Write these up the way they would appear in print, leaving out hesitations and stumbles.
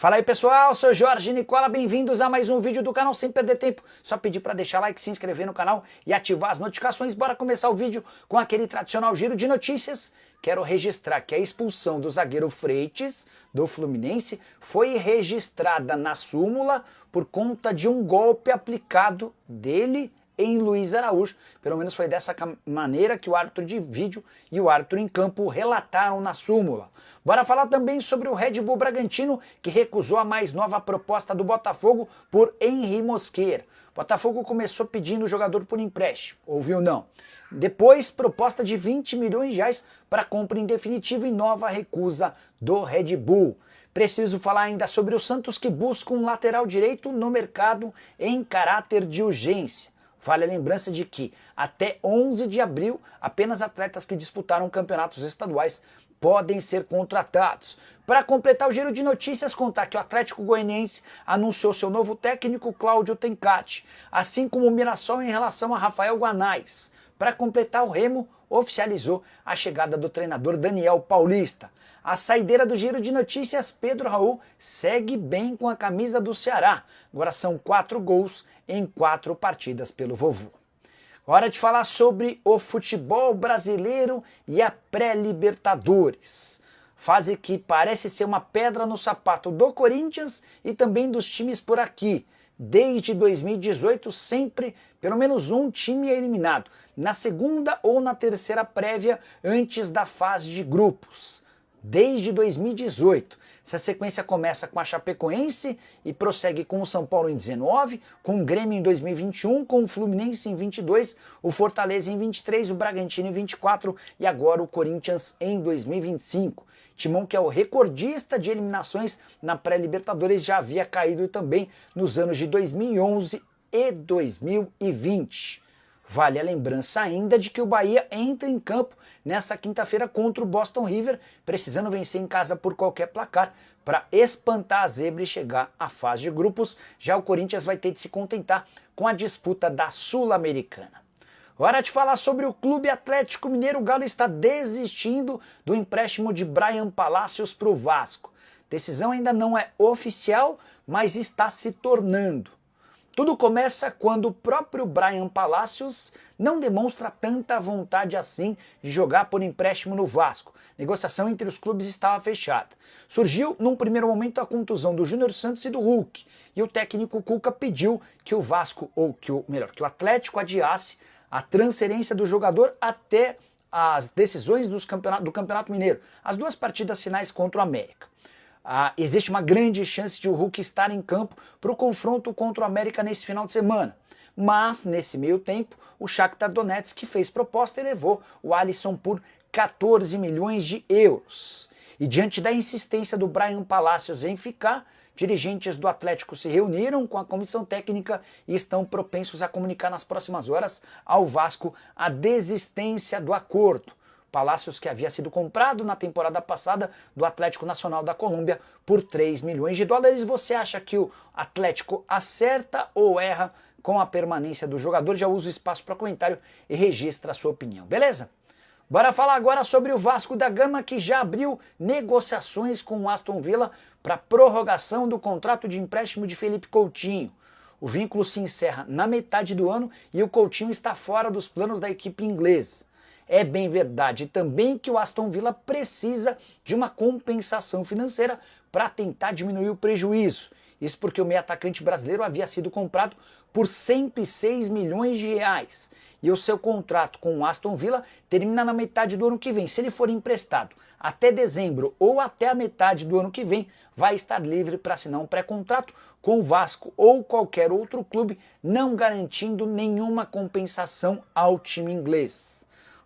Fala aí pessoal, sou Jorge Nicola, bem-vindos a mais um vídeo do canal. Sem perder tempo, só pedir para deixar like, se inscrever no canal e ativar as notificações. Bora começar o vídeo com aquele tradicional giro de notícias. Quero registrar que a expulsão do zagueiro Freitas, do Fluminense, foi registrada na súmula por conta de um golpe aplicado dele em Luiz Araújo. Pelo menos foi dessa maneira que o árbitro de vídeo e o árbitro em campo relataram na súmula. Bora falar também sobre o Red Bull Bragantino, que recusou a mais nova proposta do Botafogo por Henry Mosquera. O Botafogo começou pedindo o jogador por empréstimo, ouviu não? Depois, proposta de 20 milhões de reais para compra em definitivo e nova recusa do Red Bull. Preciso falar ainda sobre o Santos, que busca um lateral direito no mercado em caráter de urgência. Vale a lembrança de que, até 11 de abril, apenas atletas que disputaram campeonatos estaduais podem ser contratados. Para completar o giro de notícias, contar que o Atlético Goianiense anunciou seu novo técnico, Cláudio Tencati, assim como o Mirassol em relação a Rafael Guanais. Para completar, o Remo oficializou a chegada do treinador Daniel Paulista. A saideira do giro de notícias, Pedro Raul segue bem com a camisa do Ceará. Agora são 4 gols em 4 partidas pelo Vovô. Hora de falar sobre o futebol brasileiro e a pré-Libertadores. Fase que parece ser uma pedra no sapato do Corinthians e também dos times por aqui. Desde 2018, sempre pelo menos um time é eliminado, na segunda ou na terceira prévia antes da fase de grupos. Desde 2018. Essa sequência começa com a Chapecoense e prossegue com o São Paulo em 19, com o Grêmio em 2021, com o Fluminense em 22, o Fortaleza em 23, o Bragantino em 24 e agora o Corinthians em 2025. Timão, que é o recordista de eliminações na pré-Libertadores, já havia caído também nos anos de 2011 e 2020. Vale a lembrança ainda de que o Bahia entra em campo nessa quinta-feira contra o Boston River, precisando vencer em casa por qualquer placar para espantar a zebra e chegar à fase de grupos. Já o Corinthians vai ter de se contentar com a disputa da Sul-Americana. Hora de falar sobre o Clube Atlético Mineiro. O Galo está desistindo do empréstimo de Bryan Palacios para o Vasco. Decisão ainda não é oficial, mas está se tornando. Tudo começa quando o próprio Bryan Palacios não demonstra tanta vontade assim de jogar por empréstimo no Vasco. A negociação entre os clubes estava fechada. Surgiu num primeiro momento a contusão do Júnior Santos e do Hulk, e o técnico Cuca pediu que o Vasco, ou que o Atlético adiasse a transferência do jogador até as decisões do Campeonato Mineiro, as 2 partidas finais contra o América. Existe uma grande chance de o Hulk estar em campo para o confronto contra o América nesse final de semana. Mas, nesse meio tempo, o Shakhtar Donetsk fez proposta e levou o Alisson por 14 milhões de euros. E diante da insistência do Bryan Palacios em ficar, dirigentes do Atlético se reuniram com a comissão técnica e estão propensos a comunicar nas próximas horas ao Vasco a desistência do acordo. Palacios, que havia sido comprado na temporada passada do Atlético Nacional da Colômbia por 3 milhões de dólares. Você acha que o Atlético acerta ou erra com a permanência do jogador? Já usa o espaço para comentário e registra a sua opinião, beleza? Bora falar agora sobre o Vasco da Gama, que já abriu negociações com o Aston Villa para prorrogação do contrato de empréstimo de Felipe Coutinho. O vínculo se encerra na metade do ano e o Coutinho está fora dos planos da equipe inglesa. É bem verdade também que o Aston Villa precisa de uma compensação financeira para tentar diminuir o prejuízo. Isso porque o meio atacante brasileiro havia sido comprado por 106 milhões de reais. E o seu contrato com o Aston Villa termina na metade do ano que vem. Se ele for emprestado até dezembro ou até a metade do ano que vem, vai estar livre para assinar um pré-contrato com o Vasco ou qualquer outro clube, não garantindo nenhuma compensação ao time inglês.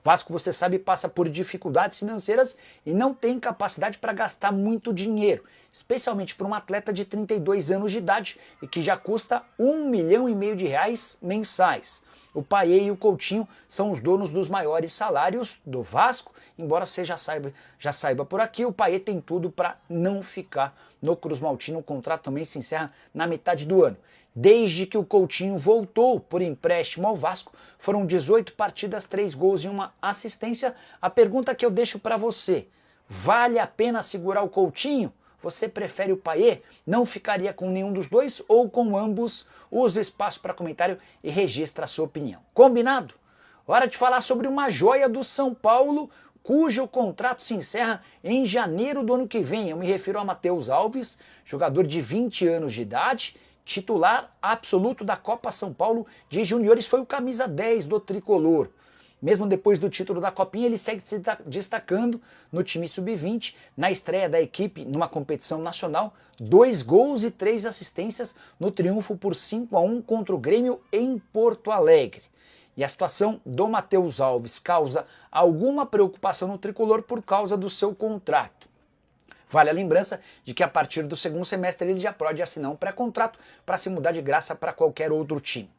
Vasco, você sabe, passa por dificuldades financeiras e não tem capacidade para gastar muito dinheiro, especialmente para um atleta de 32 anos de idade e que já custa 1,5 milhão de reais mensais. O Payet e o Coutinho são os donos dos maiores salários do Vasco, embora você já saiba por aqui, o Payet tem tudo para não ficar no Cruz Maltino. O contrato também se encerra na metade do ano. Desde que o Coutinho voltou por empréstimo ao Vasco, foram 18 partidas, 3 gols e 1 assistência. A pergunta que eu deixo para você, vale a pena segurar o Coutinho? Você prefere o Payet? Não ficaria com nenhum dos dois ou com ambos? Use o espaço para comentário e registra a sua opinião. Combinado? Hora de falar sobre uma joia do São Paulo, cujo contrato se encerra em janeiro do ano que vem. Eu me refiro a Matheus Alves, jogador de 20 anos de idade, titular absoluto da Copa São Paulo de Juniores, foi o camisa 10 do tricolor. Mesmo depois do título da Copinha, ele segue se destacando no time sub-20, na estreia da equipe numa competição nacional, 2 gols e 3 assistências no triunfo por 5-1 contra o Grêmio em Porto Alegre. E a situação do Matheus Alves causa alguma preocupação no tricolor por causa do seu contrato. Vale a lembrança de que a partir do segundo semestre ele já pode assinar um pré-contrato para se mudar de graça para qualquer outro time.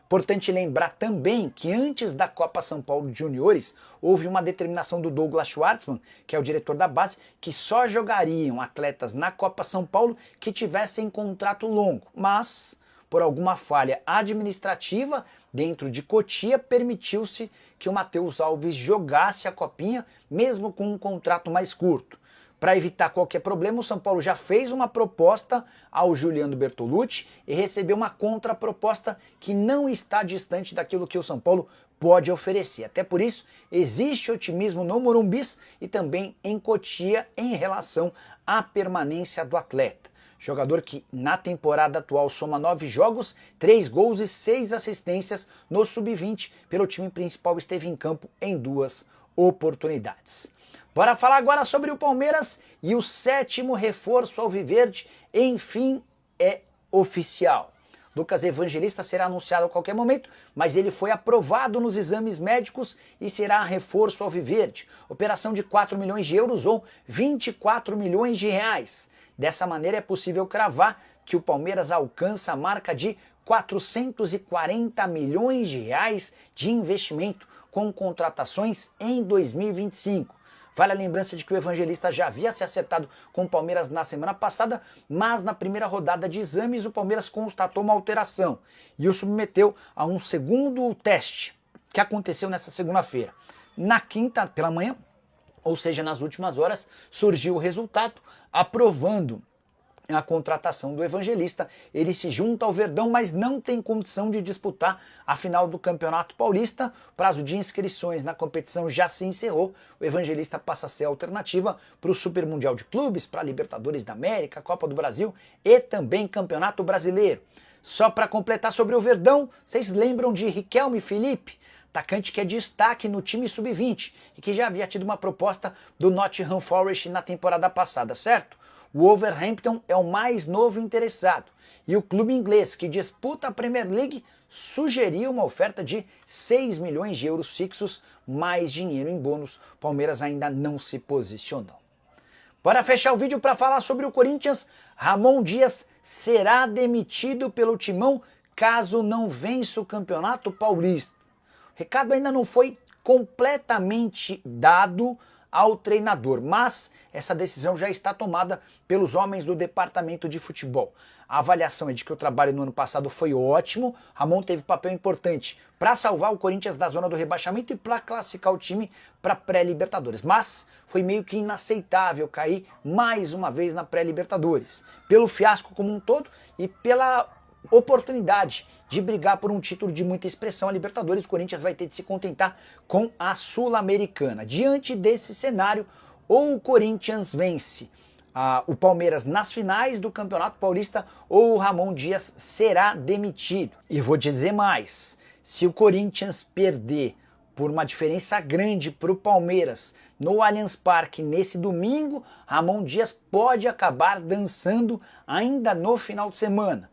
Importante lembrar também que antes da Copa São Paulo de Juniores, houve uma determinação do Douglas Schwartzman, que é o diretor da base, que só jogariam atletas na Copa São Paulo que tivessem contrato longo. Mas, por alguma falha administrativa dentro de Cotia, permitiu-se que o Matheus Alves jogasse a Copinha, mesmo com um contrato mais curto. Para evitar qualquer problema, o São Paulo já fez uma proposta ao Juliano Bertolucci e recebeu uma contraproposta que não está distante daquilo que o São Paulo pode oferecer. Até por isso, existe otimismo no Morumbis e também em Cotia em relação à permanência do atleta. Jogador que na temporada atual soma 9 jogos, 3 gols e 6 assistências no sub-20, pelo time principal esteve em campo em 2 oportunidades. Bora falar agora sobre o Palmeiras e o 7º reforço alviverde, enfim, é oficial. Lucas Evangelista será anunciado a qualquer momento, mas ele foi aprovado nos exames médicos e será reforço alviverde. Operação de 4 milhões de euros ou 24 milhões de reais. Dessa maneira é possível cravar que o Palmeiras alcança a marca de 440 milhões de reais de investimento com contratações em 2025. Vale a lembrança de que o Evangelista já havia se acertado com o Palmeiras na semana passada, mas na primeira rodada de exames o Palmeiras constatou uma alteração e o submeteu a um segundo teste, que aconteceu nessa segunda-feira. Na quinta pela manhã, ou seja, nas últimas horas, surgiu o resultado aprovando a contratação do Evangelista. Ele se junta ao Verdão, mas não tem condição de disputar a final do Campeonato Paulista. O prazo de inscrições na competição já se encerrou. O Evangelista passa a ser a alternativa para o Super Mundial de Clubes, para a Libertadores da América, Copa do Brasil e também Campeonato Brasileiro. Só para completar sobre o Verdão, vocês lembram de Riquelme Felipe? Atacante que é destaque no time sub-20 e que já havia tido uma proposta do Nottingham Forest na temporada passada, certo? O Wolverhampton é o mais novo interessado e o clube inglês que disputa a Premier League sugeriu uma oferta de 6 milhões de euros fixos, mais dinheiro em bônus. Palmeiras ainda não se posicionou. Para fechar o vídeo para falar sobre o Corinthians, Ramon Dias será demitido pelo Timão caso não vença o Campeonato Paulista. O recado ainda não foi completamente dado ao treinador, mas essa decisão já está tomada pelos homens do departamento de futebol. A avaliação é de que o trabalho no ano passado foi ótimo, Ramon teve papel importante para salvar o Corinthians da zona do rebaixamento e para classificar o time para pré-Libertadores, mas foi meio que inaceitável cair mais uma vez na pré-Libertadores, pelo fiasco como um todo e pela oportunidade de brigar por um título de muita expressão. A Libertadores, o Corinthians vai ter de se contentar com a Sul-Americana. Diante desse cenário, ou o Corinthians vence o Palmeiras nas finais do Campeonato Paulista, ou o Ramon Dias será demitido. E vou dizer mais, se o Corinthians perder por uma diferença grande para o Palmeiras no Allianz Parque nesse domingo, Ramon Dias pode acabar dançando ainda no final de semana.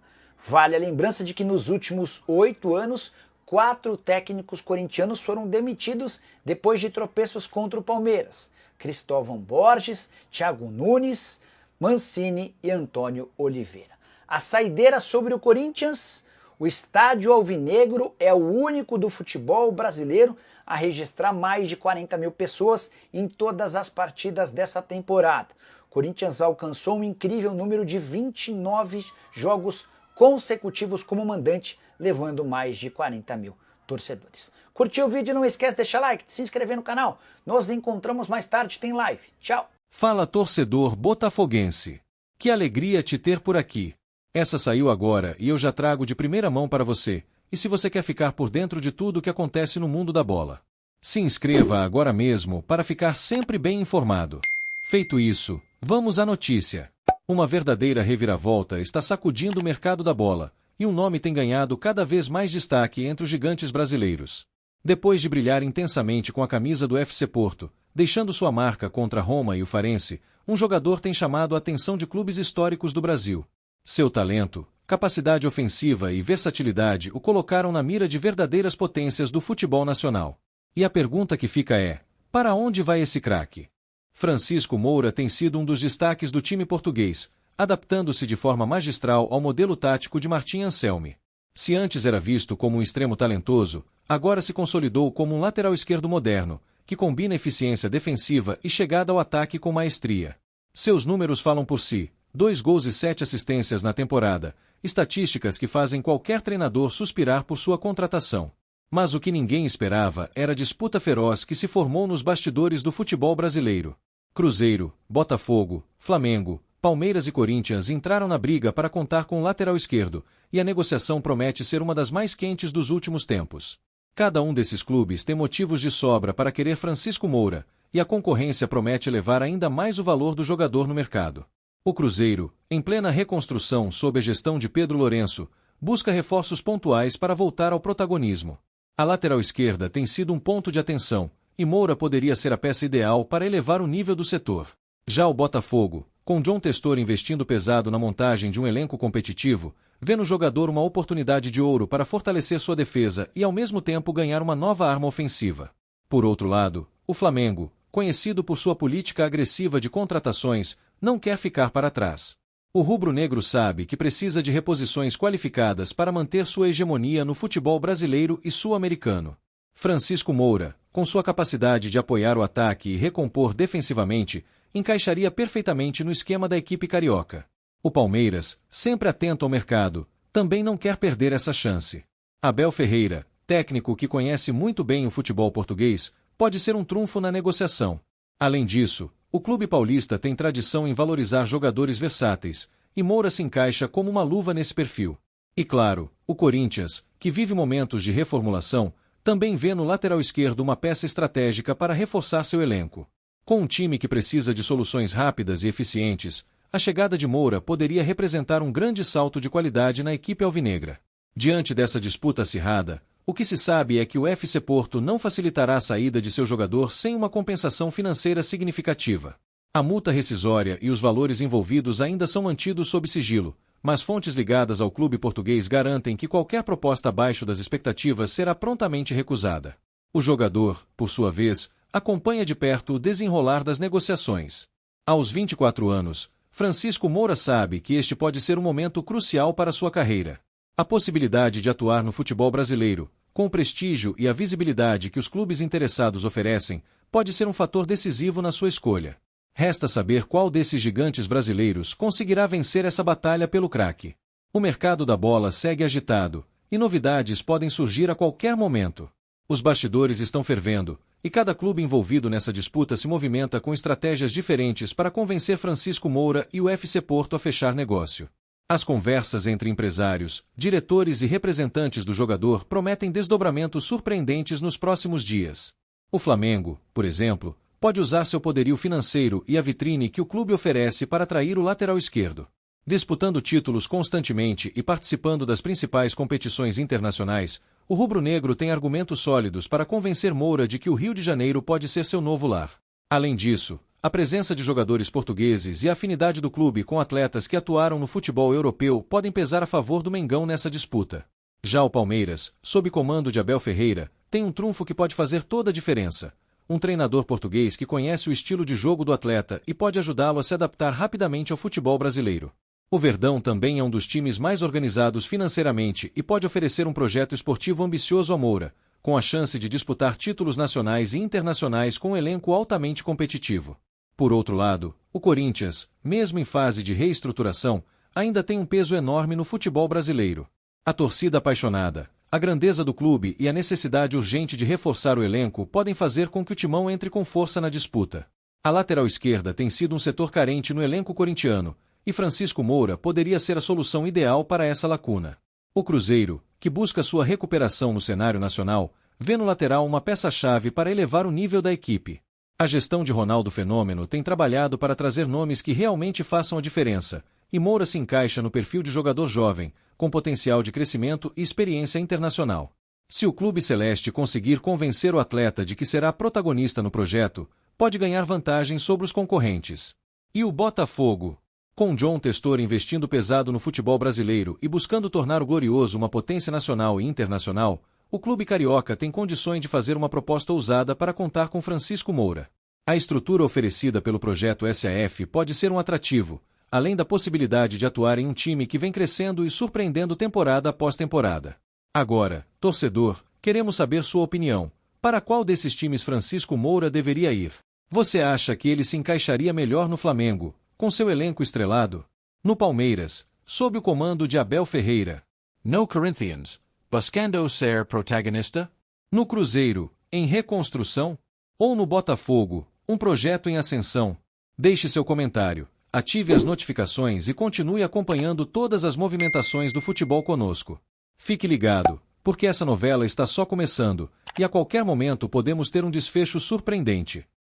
Vale a lembrança de que nos últimos 8 anos, 4 técnicos corintianos foram demitidos depois de tropeços contra o Palmeiras. Cristóvão Borges, Thiago Nunes, Mancini e Antônio Oliveira. A saideira sobre o Corinthians: o estádio alvinegro é o único do futebol brasileiro a registrar mais de 40 mil pessoas em todas as partidas dessa temporada. O Corinthians alcançou um incrível número de 29 jogos consecutivos como mandante, levando mais de 40 mil torcedores. Curtiu o vídeo? Não esquece de deixar like, de se inscrever no canal. Nos encontramos mais tarde, tem live. Tchau! Fala, torcedor botafoguense. Que alegria te ter por aqui. Essa saiu agora e eu já trago de primeira mão para você, e se você quer ficar por dentro de tudo o que acontece no mundo da bola, se inscreva agora mesmo para ficar sempre bem informado. Feito isso, vamos à notícia. Uma verdadeira reviravolta está sacudindo o mercado da bola, e um nome tem ganhado cada vez mais destaque entre os gigantes brasileiros. Depois de brilhar intensamente com a camisa do FC Porto, deixando sua marca contra Roma e o Farense, um jogador tem chamado a atenção de clubes históricos do Brasil. Seu talento, capacidade ofensiva e versatilidade o colocaram na mira de verdadeiras potências do futebol nacional. E a pergunta que fica é: para onde vai esse craque? Francisco Moura tem sido um dos destaques do time português, adaptando-se de forma magistral ao modelo tático de Martim Anselmi. Se antes era visto como um extremo talentoso, agora se consolidou como um lateral esquerdo moderno, que combina eficiência defensiva e chegada ao ataque com maestria. Seus números falam por si: 2 gols e 7 assistências na temporada, estatísticas que fazem qualquer treinador suspirar por sua contratação. Mas o que ninguém esperava era a disputa feroz que se formou nos bastidores do futebol brasileiro. Cruzeiro, Botafogo, Flamengo, Palmeiras e Corinthians entraram na briga para contar com o lateral esquerdo, e a negociação promete ser uma das mais quentes dos últimos tempos. Cada um desses clubes tem motivos de sobra para querer Francisco Moura, e a concorrência promete elevar ainda mais o valor do jogador no mercado. O Cruzeiro, em plena reconstrução sob a gestão de Pedro Lourenço, busca reforços pontuais para voltar ao protagonismo. A lateral esquerda tem sido um ponto de atenção, e Moura poderia ser a peça ideal para elevar o nível do setor. Já o Botafogo, com John Testor investindo pesado na montagem de um elenco competitivo, vê no jogador uma oportunidade de ouro para fortalecer sua defesa e ao mesmo tempo ganhar uma nova arma ofensiva. Por outro lado, o Flamengo, conhecido por sua política agressiva de contratações, não quer ficar para trás. O rubro-negro sabe que precisa de reposições qualificadas para manter sua hegemonia no futebol brasileiro e sul-americano. Francisco Moura, com sua capacidade de apoiar o ataque e recompor defensivamente, encaixaria perfeitamente no esquema da equipe carioca. O Palmeiras, sempre atento ao mercado, também não quer perder essa chance. Abel Ferreira, técnico que conhece muito bem o futebol português, pode ser um trunfo na negociação. Além disso, o clube paulista tem tradição em valorizar jogadores versáteis, e Moura se encaixa como uma luva nesse perfil. E claro, o Corinthians, que vive momentos de reformulação, também vê no lateral esquerdo uma peça estratégica para reforçar seu elenco. Com um time que precisa de soluções rápidas e eficientes, a chegada de Moura poderia representar um grande salto de qualidade na equipe alvinegra. Diante dessa disputa acirrada, o que se sabe é que o FC Porto não facilitará a saída de seu jogador sem uma compensação financeira significativa. A multa rescisória e os valores envolvidos ainda são mantidos sob sigilo, mas fontes ligadas ao clube português garantem que qualquer proposta abaixo das expectativas será prontamente recusada. O jogador, por sua vez, acompanha de perto o desenrolar das negociações. Aos 24 anos, Francisco Moura sabe que este pode ser um momento crucial para sua carreira. A possibilidade de atuar no futebol brasileiro, com o prestígio e a visibilidade que os clubes interessados oferecem, pode ser um fator decisivo na sua escolha. Resta saber qual desses gigantes brasileiros conseguirá vencer essa batalha pelo craque. O mercado da bola segue agitado, e novidades podem surgir a qualquer momento. Os bastidores estão fervendo, e cada clube envolvido nessa disputa se movimenta com estratégias diferentes para convencer Francisco Moura e o FC Porto a fechar negócio. As conversas entre empresários, diretores e representantes do jogador prometem desdobramentos surpreendentes nos próximos dias. O Flamengo, por exemplo, pode usar seu poderio financeiro e a vitrine que o clube oferece para atrair o lateral esquerdo. Disputando títulos constantemente e participando das principais competições internacionais, o rubro-negro tem argumentos sólidos para convencer Moura de que o Rio de Janeiro pode ser seu novo lar. Além disso, a presença de jogadores portugueses e a afinidade do clube com atletas que atuaram no futebol europeu podem pesar a favor do Mengão nessa disputa. Já o Palmeiras, sob comando de Abel Ferreira, tem um trunfo que pode fazer toda a diferença. Um treinador português que conhece o estilo de jogo do atleta e pode ajudá-lo a se adaptar rapidamente ao futebol brasileiro. O Verdão também é um dos times mais organizados financeiramente e pode oferecer um projeto esportivo ambicioso a Moura, com a chance de disputar títulos nacionais e internacionais com um elenco altamente competitivo. Por outro lado, o Corinthians, mesmo em fase de reestruturação, ainda tem um peso enorme no futebol brasileiro. A torcida apaixonada, a grandeza do clube e a necessidade urgente de reforçar o elenco podem fazer com que o Timão entre com força na disputa. A lateral esquerda tem sido um setor carente no elenco corintiano, e Francisco Moura poderia ser a solução ideal para essa lacuna. O Cruzeiro, que busca sua recuperação no cenário nacional, vê no lateral uma peça-chave para elevar o nível da equipe. A gestão de Ronaldo Fenômeno tem trabalhado para trazer nomes que realmente façam a diferença, e Moura se encaixa no perfil de jogador jovem, com potencial de crescimento e experiência internacional. Se o clube celeste conseguir convencer o atleta de que será protagonista no projeto, pode ganhar vantagem sobre os concorrentes. E o Botafogo? Com John Textor investindo pesado no futebol brasileiro e buscando tornar o Glorioso uma potência nacional e internacional, o clube carioca tem condições de fazer uma proposta ousada para contar com Francisco Moura. A estrutura oferecida pelo projeto SAF pode ser um atrativo, além da possibilidade de atuar em um time que vem crescendo e surpreendendo temporada após temporada. Agora, torcedor, queremos saber sua opinião. Para qual desses times Francisco Moura deveria ir? Você acha que ele se encaixaria melhor no Flamengo, com seu elenco estrelado? No Palmeiras, sob o comando de Abel Ferreira? No Corinthians, buscando ser protagonista? No Cruzeiro, em reconstrução? Ou no Botafogo, um projeto em ascensão? Deixe seu comentário, ative as notificações e continue acompanhando todas as movimentações do futebol conosco. Fique ligado, porque essa novela está só começando, e a qualquer momento podemos ter um desfecho surpreendente.